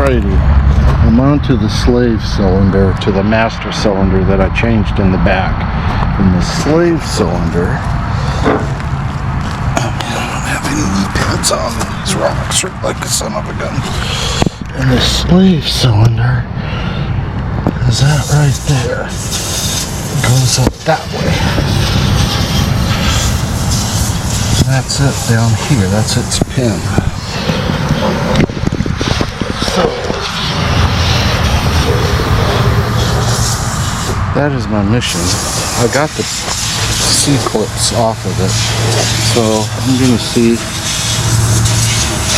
Alrighty, I'm on to the slave cylinder, to the master cylinder that I changed in the back. In the slave cylinder, I don't have any knee pads on these rocks, like a son of a gun. And the slave cylinder is that right there. It goes up that way. And that's it down here, that's its pin. So, that is my mission. I got the C-clips off of it, so I'm gonna see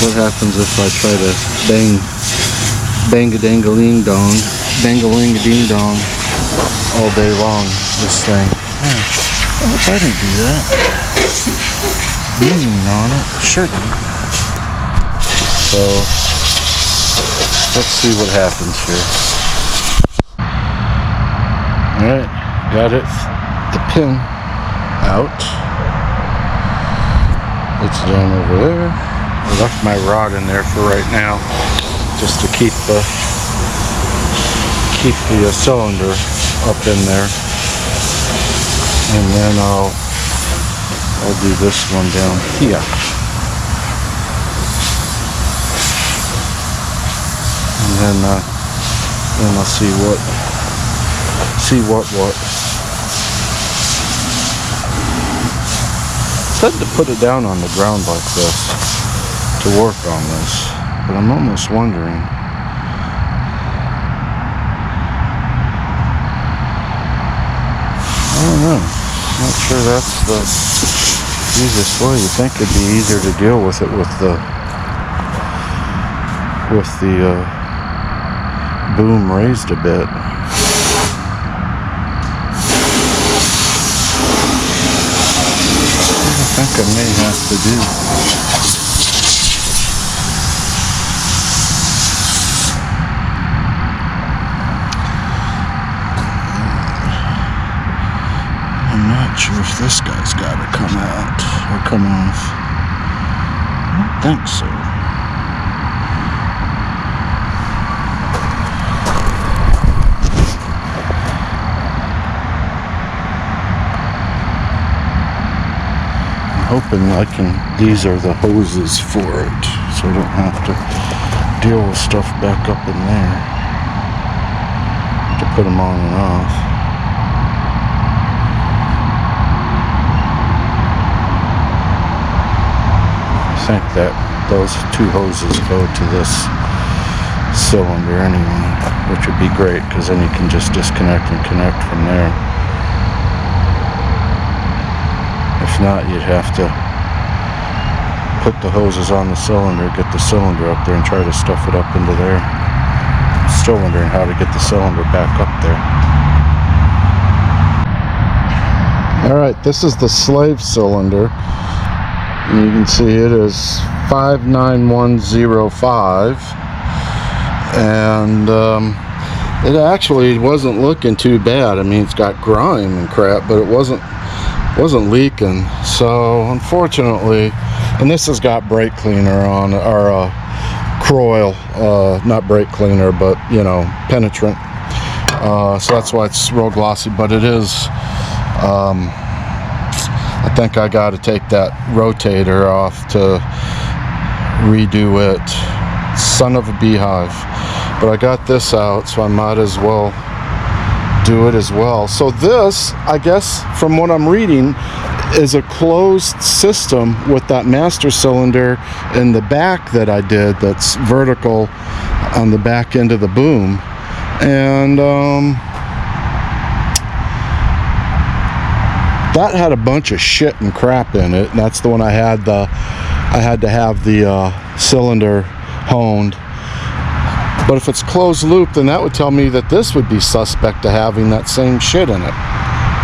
what happens if I try to bang-a-dang-a-ling-dong, bang-a-ling-a-ding-dong all day long, this thing. Yeah. I hope I didn't do that. Leaning on it, sure did. So, let's see what happens here. Alright, got it, the pin out. It's down over there. I left my rod in there for right now, just to keep the cylinder up in there. And then I'll do this one down here. And then I'll see what. Said to put it down on the ground like this to work on this, but I'm almost wondering. I don't know. Not sure that's the easiest way. You'd think it'd be easier to deal with it with the boom raised a bit. I think I may have to do. I'm not sure if this guy's got to come out or come off. I don't think so. Hoping these are the hoses for it, so I don't have to deal with stuff back up in there to put them on and off. I think that those two hoses go to this cylinder anyway, which would be great because then you can just disconnect and connect from there. If not, you'd have to put the hoses on the cylinder, get the cylinder up there and try to stuff it up into there. I'm still wondering how to get the cylinder back up there. Alright, this is the slave cylinder. And you can see it is 59105. And it actually wasn't looking too bad. I mean, it's got grime and crap, but it wasn't leaking. So unfortunately, and this has got brake cleaner on, or Croil, not brake cleaner, but you know, penetrant. So that's why it's real glossy, but it is, I think I got to take that rotator off to redo it. Son of a beehive. But I got this out, so I might as well do it as well. So this, I guess, from what I'm reading, is a closed system with that master cylinder in the back that I did, that's vertical on the back end of the boom. And that had a bunch of shit and crap in it, and that's the one I had to have the cylinder honed. But if it's closed loop, then that would tell me that this would be suspect to having that same shit in it.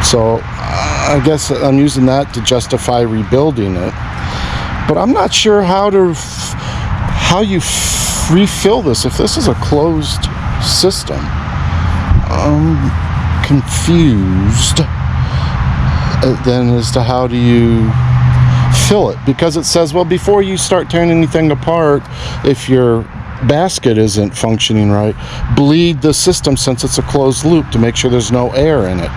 So I guess I'm using that to justify rebuilding it. But I'm not sure how you refill this if this is a closed system. I'm confused then as to how do you fill it, because it says, well, before you start tearing anything apart, if you're basket isn't functioning right, bleed the system since it's a closed loop to make sure there's no air in it.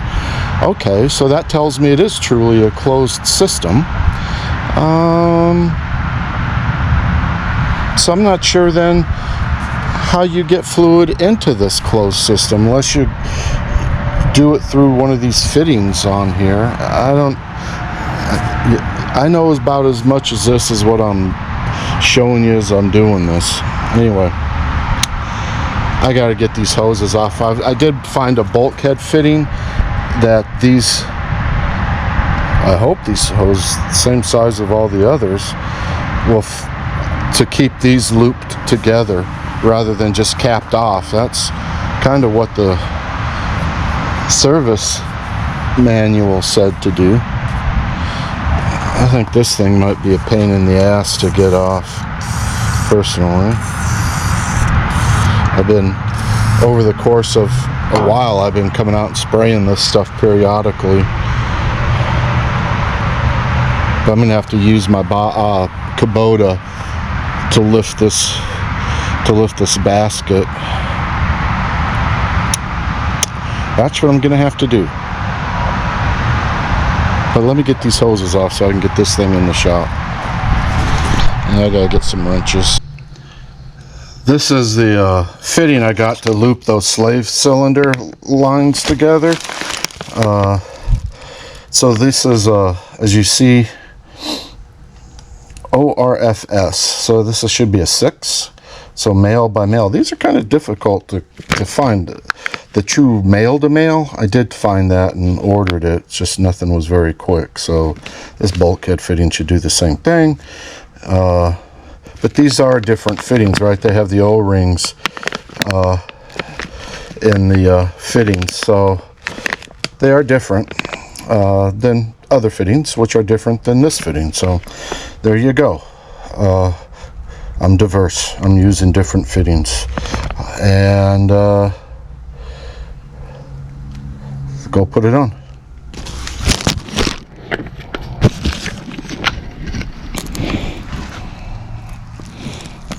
Okay, so that tells me it is truly a closed system. So I'm not sure then how you get fluid into this closed system unless you do it through one of these fittings on here. I know about as much as this is what I'm showing you as I'm doing this. Anyway, I got to get these hoses off. I did find a bulkhead fitting that these, I hope these hoses, same size of all the others, will to keep these looped together rather than just capped off. That's kind of what the service manual said to do. I think this thing might be a pain in the ass to get off, personally. I've been, over the course of a while, I've been coming out and spraying this stuff periodically. But I'm gonna have to use my Kubota to lift this basket. That's what I'm gonna have to do. But let me get these hoses off so I can get this thing in the shop. And I gotta get some wrenches. This is the fitting I got to loop those slave cylinder lines together. So this is, as you see, ORFS. So this should be a 6. So male by male. These are kind of difficult to find. The true male to male, I did find that and ordered it. It's just nothing was very quick. So this bulkhead fitting should do the same thing. But these are different fittings, right? They have the O-rings in the fittings. So they are different than other fittings, which are different than this fitting. So there you go. I'm diverse. I'm using different fittings. And go put it on.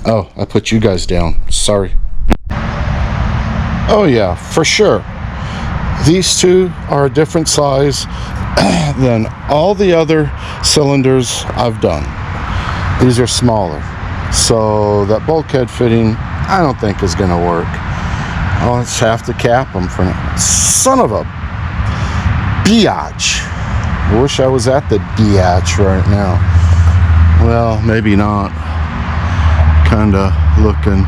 Oh, I put you guys down. Sorry. Oh yeah, for sure. These two are a different size than all the other cylinders I've done. These are smaller. So that bulkhead fitting, I don't think is going to work. I'll just have to cap them for now. Son of a biatch. I wish I was at the biatch right now. Well, maybe not. Kind of looking.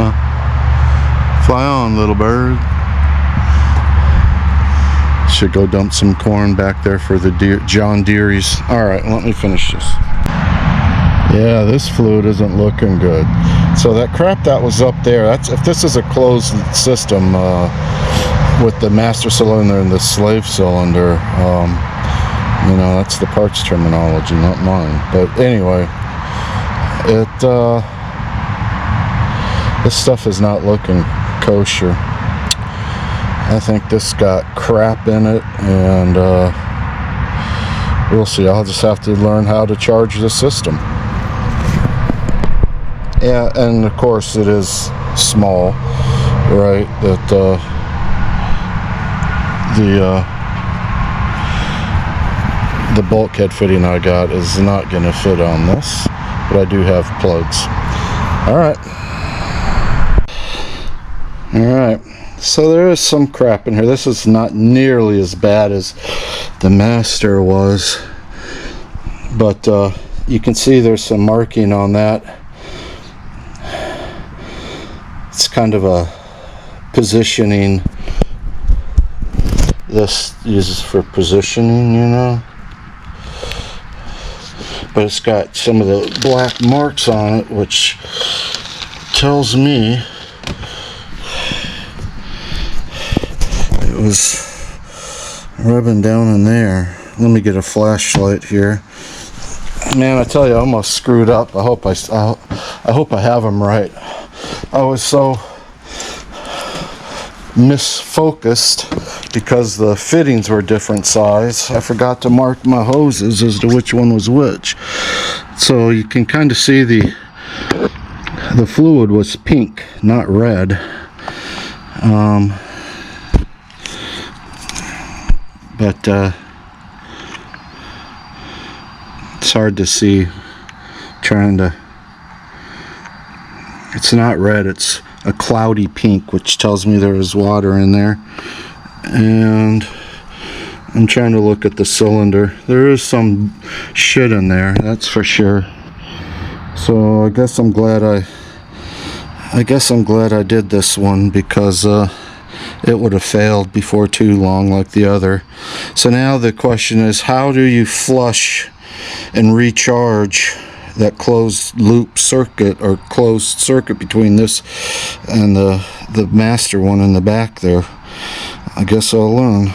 Huh. Fly on, little bird. Should go dump some corn back there for the John Deere's. Alright, let me finish this. Yeah, this fluid isn't looking good. So that crap that was up there, that's if this is a closed system with the master cylinder and the slave cylinder, you know, that's the parts terminology, not mine. But anyway, this stuff is not looking kosher. I think this got crap in it, and we'll see. I'll just have to learn how to charge the system. Yeah, and of course it is small, right? That the bulkhead fitting I got is not going to fit on this, but I do have plugs. All right. So there is some crap in here. This is not nearly as bad as the master was, but you can see there's some marking on that. It's kind of a positioning. This uses for positioning, you know, but it's got some of the black marks on it, which tells me it was rubbing down in there. Let me get a flashlight here. Man, I tell you, I almost screwed up. I hope I have them right. I was so misfocused because the fittings were different size, I forgot to mark my hoses as to which one was which. So you can kind of see the fluid was pink, not red. But it's hard to see it's not red, it's a cloudy pink, which tells me there is water in there. And I'm trying to look at the cylinder. There is some shit in there, that's for sure. So I guess I'm glad I did this one, because it would have failed before too long like the other. So now the question is, how do you flush and recharge that closed loop circuit, or closed circuit between this and the master one in the back there? I guess I'll learn.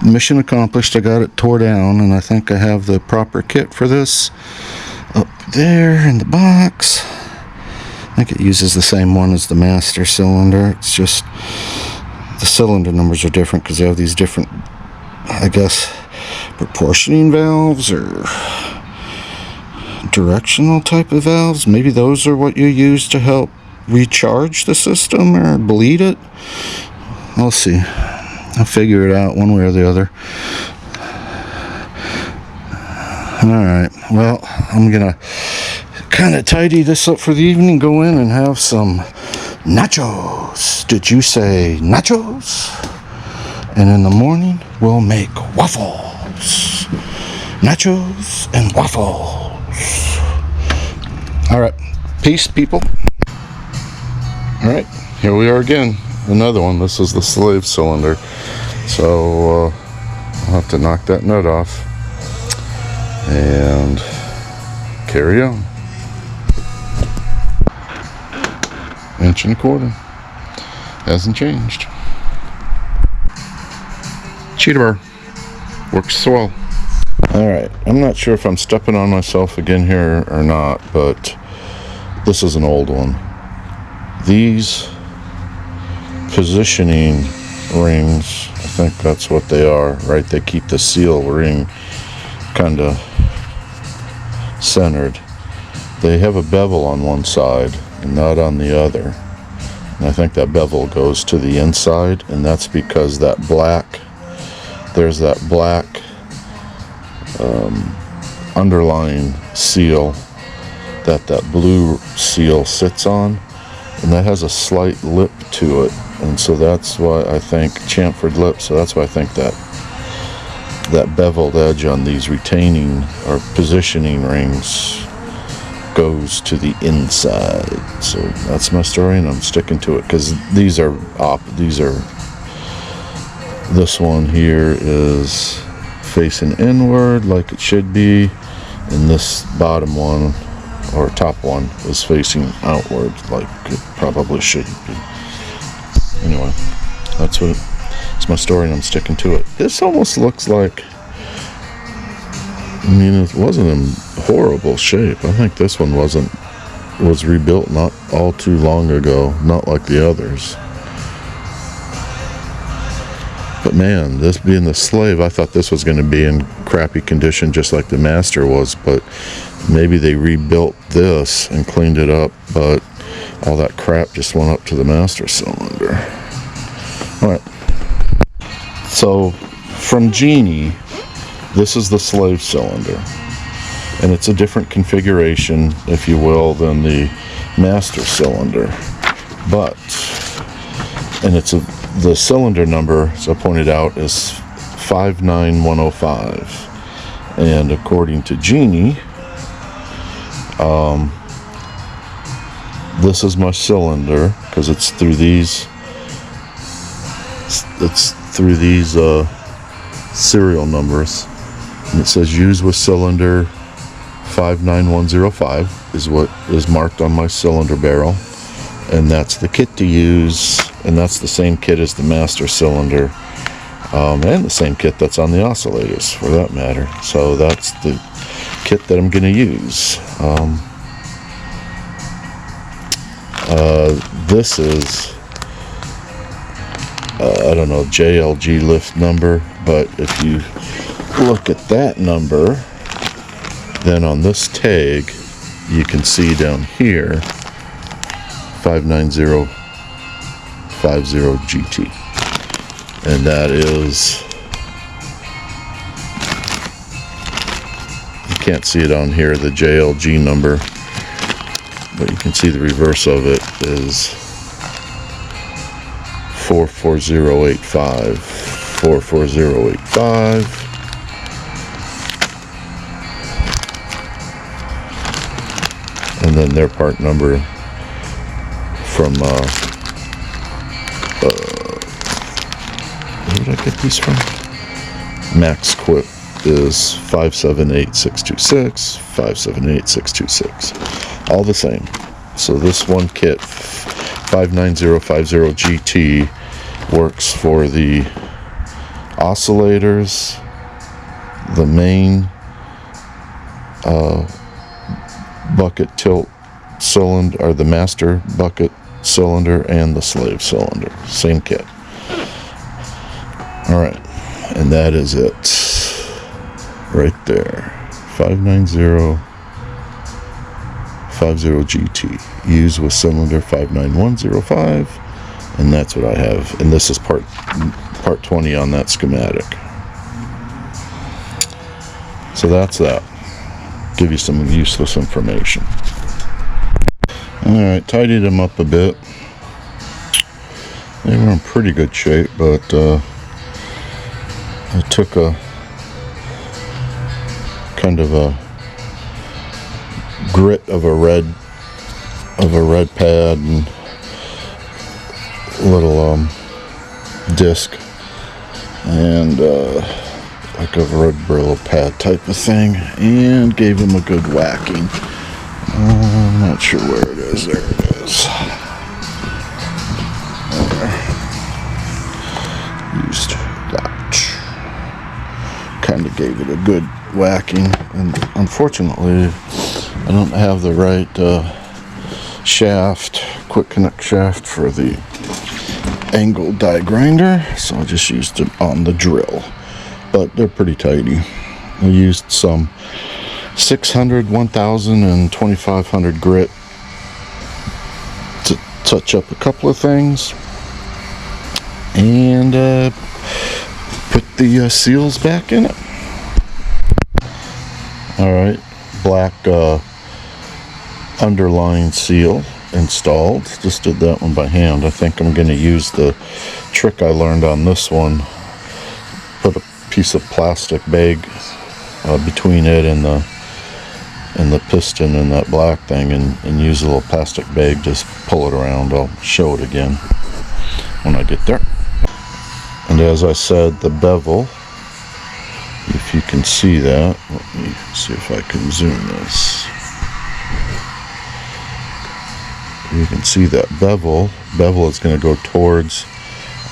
Mission accomplished. I got it tore down, and I think I have the proper kit for this up there in the box. I think it uses the same one as the master cylinder. It's just the cylinder numbers are different because they have these different, I guess, proportioning valves or directional type of valves. Maybe those are what you use to help recharge the system or bleed it. I'll see. I'll figure it out one way or the other. Alright, well, I'm gonna kind of tidy this up for the evening, go in and have some nachos. Did you say nachos? And in the morning, we'll make waffles. Nachos and waffles. Alright, peace, people. Alright, here we are again. Another one. This is the slave cylinder. So, I'll have to knock that nut off and carry on. 1.25 inches. Hasn't changed. Cheetah bar. Works swell. Alright, I'm not sure if I'm stepping on myself again here or not, but this is an old one. These positioning rings, I think that's what they are, right? They keep the seal ring kind of centered. They have a bevel on one side and not on the other. And I think that bevel goes to the inside, and that's because there's that black underlying seal that blue seal sits on, and that has a slight lip to it, and so that's why I think chamfered lip, so that's why I think that beveled edge on these retaining or positioning rings goes to the inside. So that's my story, and I'm sticking to it, because this one here is facing inward like it should be, and this bottom one or top one is facing outward like it probably should be. Anyway, it's my story, and I'm sticking to it. This almost looks like, I mean, it wasn't in horrible shape. I think this one was rebuilt not all too long ago, not like the others. But man, this being the slave, I thought this was going to be in crappy condition just like the master was, but maybe they rebuilt this and cleaned it up, but all that crap just went up to the master cylinder. Alright, so from Genie, this is the slave cylinder, and it's a different configuration, if you will, than the master cylinder, and the cylinder number, as I pointed out, is 59105, and according to Genie, this is my cylinder, because it's through these serial numbers, and it says use with cylinder 59105 is what is marked on my cylinder barrel, and that's the kit to use, and that's the same kit as the master cylinder, and the same kit that's on the oscillators for that matter. So that's the kit that I'm going to use. This is I don't know, JLG lift number, but if you look at that number, then on this tag, you can see down here, 59050GT. And that is, you can't see it on here, the JLG number, but you can see the reverse of it is 44085. 44085. And then their part number from where did I get these from? Max Quip is 578626, 578626. All the same. So this one kit, 59050GT, works for the oscillators, the main bucket tilt cylinder, or the master bucket cylinder, and the slave cylinder. Same kit. Alright, and that is it. Right there. 59050GT. Used with cylinder 59105. And that's what I have. And this is part 20 on that schematic. So that's that. Give you some useless information. Alright, tidied them up a bit. They were in pretty good shape, but I took a kind of a grit of a red pad and little disc and like a red Brillo pad type of thing, and gave them a good whacking. I'm not sure where it is. There it is. Used that. Kind of gave it a good whacking, and unfortunately I don't have the right shaft, quick connect shaft for the angle die grinder, so I just used it on the drill, but they're pretty tidy. I used some 600, 1000, and 2500 grit to touch up a couple of things, and put the seals back in it. Alright, black underline seal installed. Just did that one by hand. I think I'm going to use the trick I learned on this one. Put a piece of plastic bag between it and the piston and that black thing, and use a little plastic bag, just pull it around. I'll show it again when I get there. And as I said, the bevel, if you can see that, let me see if I can zoom this. You can see that bevel is going to go towards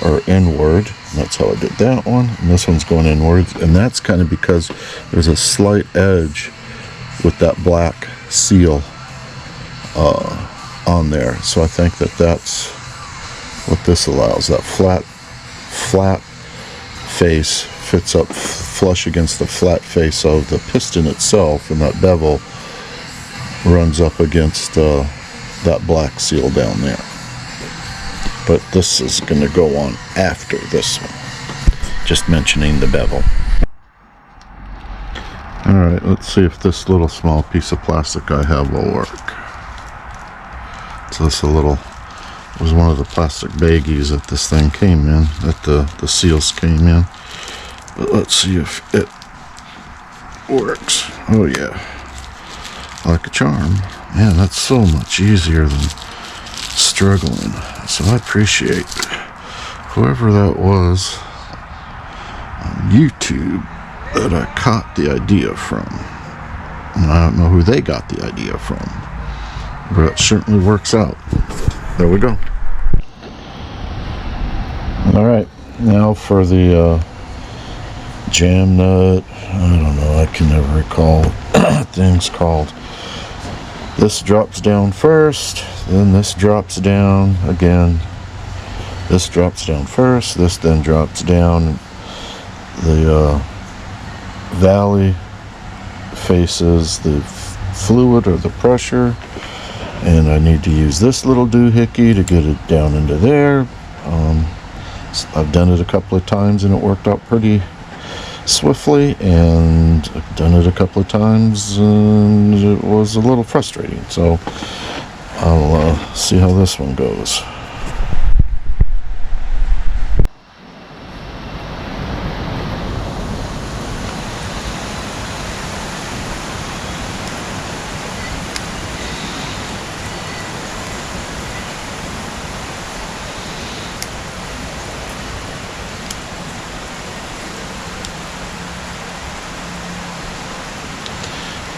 or inward. That's how I did that one. And this one's going inwards, and that's kind of because there's a slight edge with that black seal on there. So I think that's what this allows. That flat face fits up flush against the flat face of the piston itself, and that bevel runs up against that black seal down there. But this is going to go on after this one. Just mentioning the bevel. Alright, let's see if this little small piece of plastic I have will work. So this was one of the plastic baggies that this thing came in, that the seals came in. But let's see if it works. Oh yeah, like a charm. Man, that's so much easier than struggling. So I appreciate whoever that was on YouTube that I caught the idea from. And I don't know who they got the idea from, but it certainly works out. There we go. Alright, now for the jam nut. I don't know, I can never recall what thing's called. This drops down first, then this drops down again, This drops down first, this then drops down. The valley faces the fluid or the pressure, and I need to use this little doohickey to get it down into there. I've done it a couple of times and it worked out pretty swiftly, and I've done it a couple of times and it was a little frustrating, so I'll see how this one goes.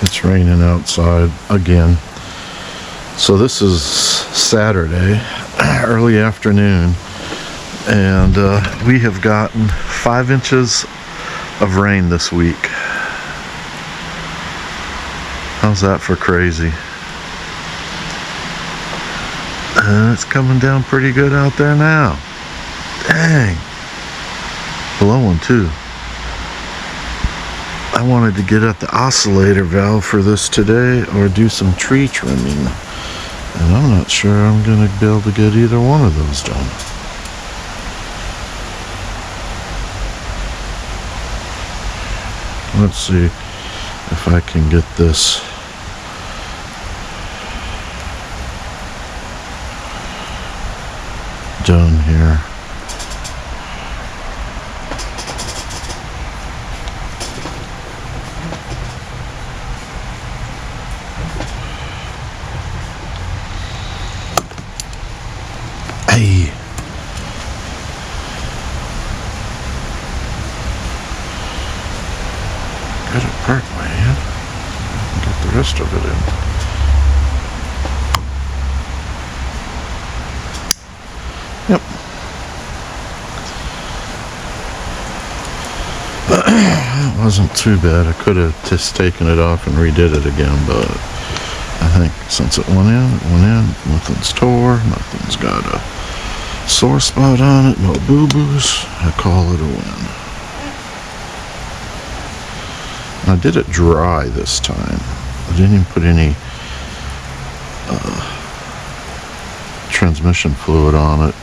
It's raining outside again. So this is Saturday, early afternoon, and we have gotten 5 inches of rain this week. How's that for crazy? And it's coming down pretty good out there now. Dang. Blowing too. I wanted to get at the oscillator valve for this today or do some tree trimming, and I'm not sure I'm going to be able to get either one of those done. Let's see if I can get this done here. Hey. Got it part way in. Get the rest of it in. Yep. That wasn't too bad. I could have just taken it off and redid it again, but I think since it went in, nothing's tore, nothing's got a sore spot on it, no boo-boos. I call it a win. I did it dry this time. I didn't even put any transmission fluid on it.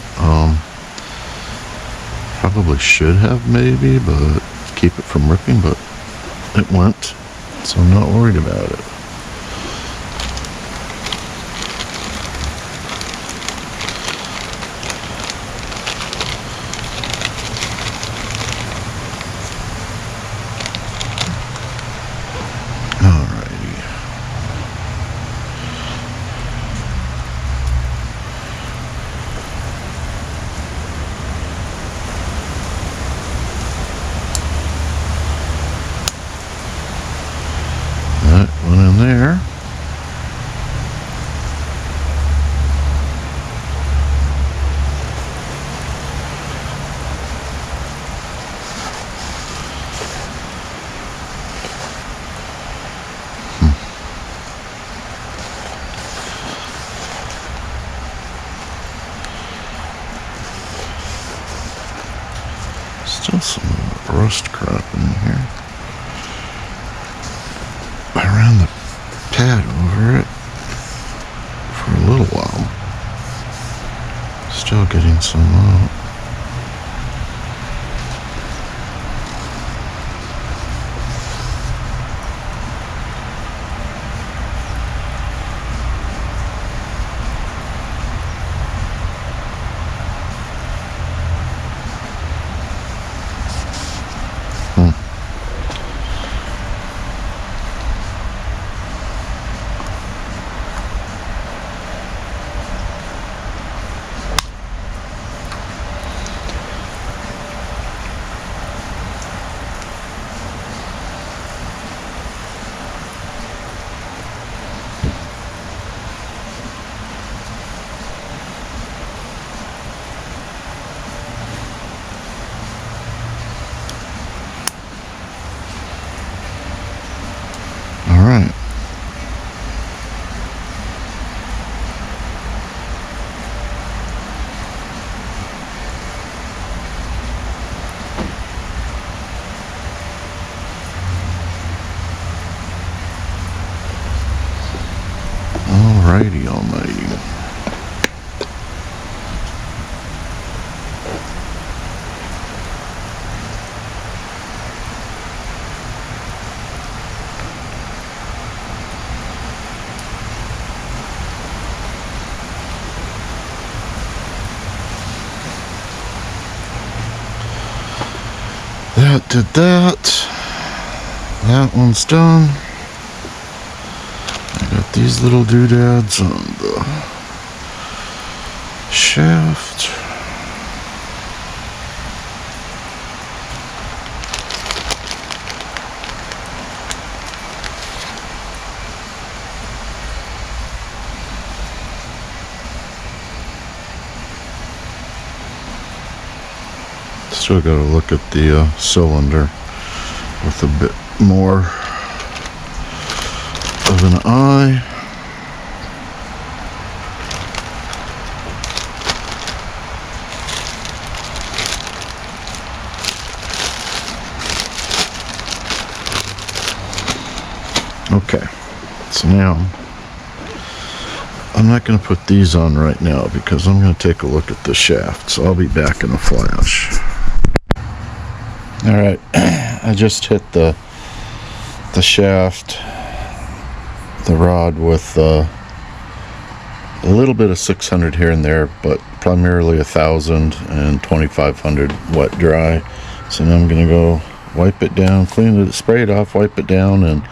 Probably should have maybe, but keep it from ripping, but it went, so I'm not worried about it. That went in there. Still some rust crap in here. I ran the pad over it for a little while. Still getting some out. Alrighty, almighty. That did that. That one's done. I got these little doodads on the shaft. Still got to look at the cylinder with a bit more of an eye. Okay, so now I'm not going to put these on right now because I'm going to take a look at the shaft, so I'll be back in a flash. Alright, I just hit the shaft, the rod with a little bit of 600 here and there, but primarily 1,000 and 2,500 wet dry. So now I'm going to go wipe it down, clean it, spray it off, wipe it down, and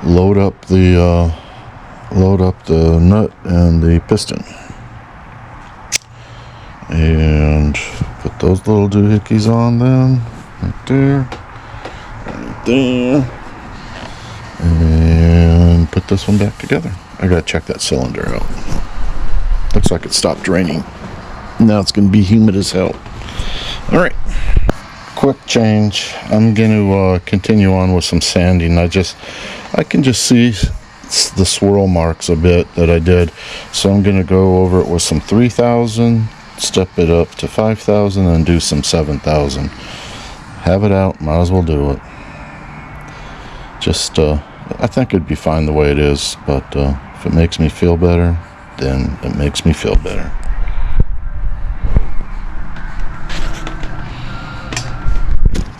load up the nut and the piston, and put those little doohickeys on then. Right there, and put this one back together. I gotta check that cylinder out. Looks like it stopped raining. Now it's gonna be humid as hell. Alright, quick change. I'm gonna continue on with some sanding. I can just see the swirl marks a bit that I did, so I'm gonna go over it with some 3,000, step it up to 5,000, and do some 7,000. Have it out, might as well do it. Just I think it'd be fine the way it is, but if it makes me feel better, then it makes me feel better.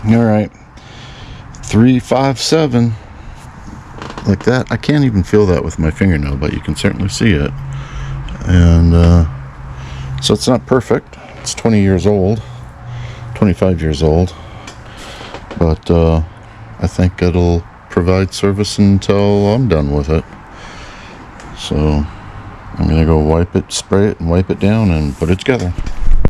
Alright, 357, like that. I can't even feel that with my fingernail, but you can certainly see it. And so it's not perfect. It's 20 years old, 25 years old, but I think it'll provide service until I'm done with it. So I'm gonna go wipe it, spray it, and wipe it down and put it together.